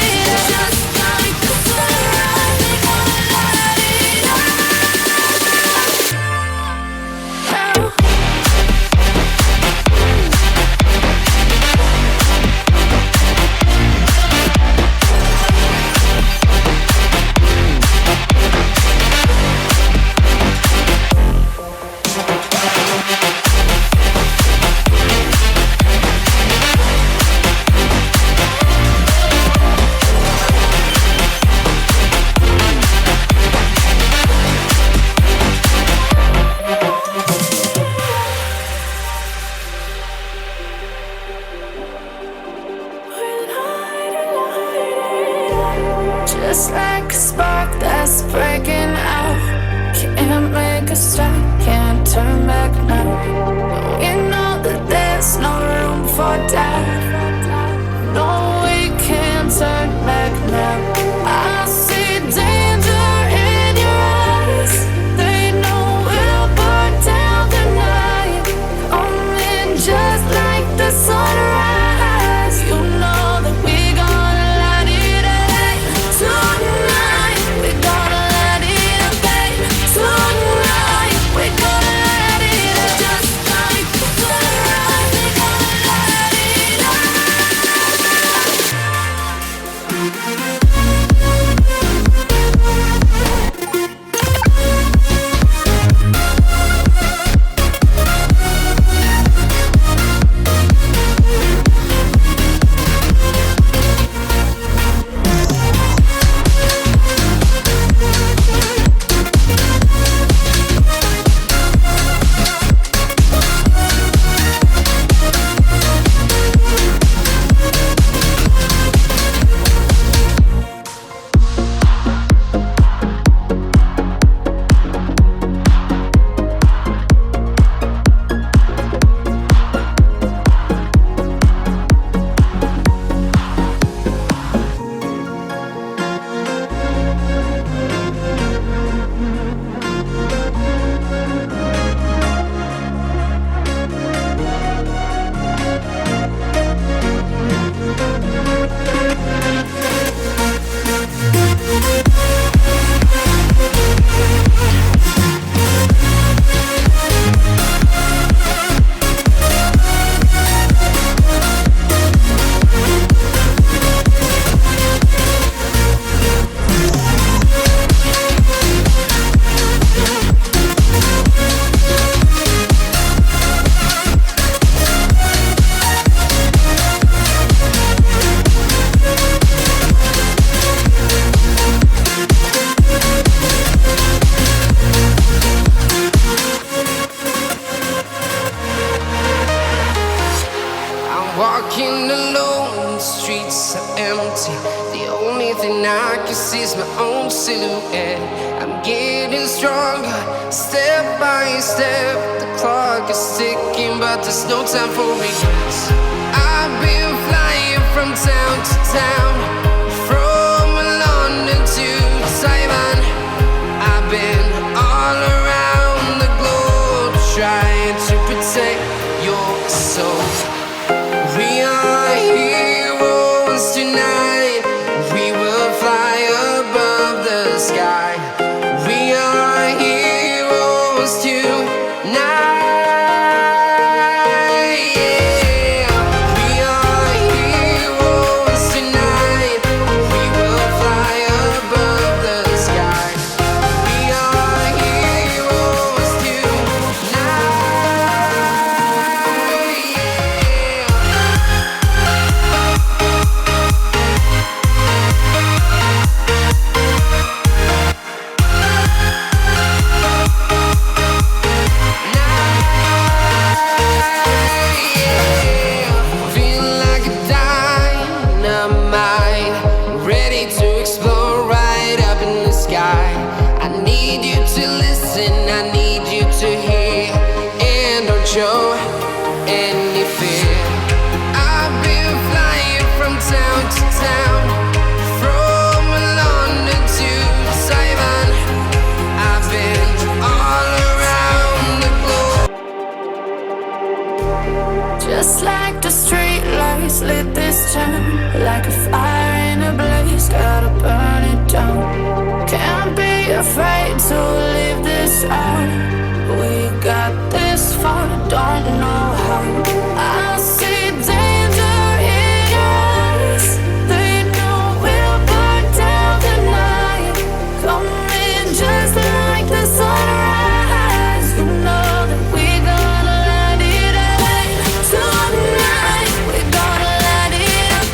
it up. Just like the sunrise, we gonna light it up. Just like a spark that's breaking out. Can't make a stop, can't turn back now. We know that there's no room for doubt. No, we can't turn back now. I see danger in your eyes. They know we'll burn down the night. Coming just like the sunrise. You know that we gonna light it up tonight. We gonna light it up, babe. Tonight we gonna light it up. see. The only thing I can see is my own silhouette. I'm getting stronger, step by step. The clock is ticking, but there's no time for regrets. I've been flying from town to town, from London to Taiwan. I've been all around the globe, trying to protect your soul. We are heroes tonight. We will fly above the sky. We are heroes tonight. Show any fear. I've been flying from town to town, from London to Taiwan. I've been all around the globe. Just like the street lights lit this town, like a fire in a blaze, gotta burn it down. Can't be afraid to leave this out. We got this far, don't know how. I see danger in us. They know we'll burn down the night. Coming just like the sunrise. You know that we're gonna light it up tonight. We're gonna light it up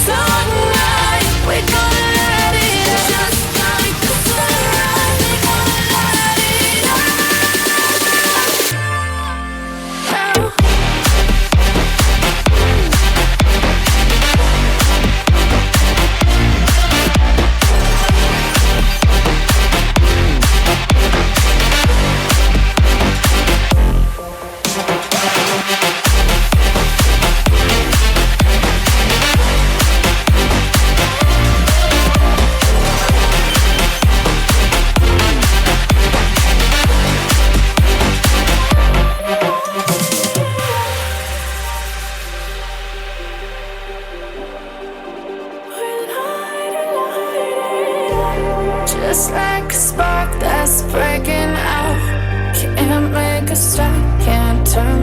tonight. We're gonna light it up just like the sunrise. We're gonna light it up. Just like a spark that's breaking out. Can't make a stop, can't turn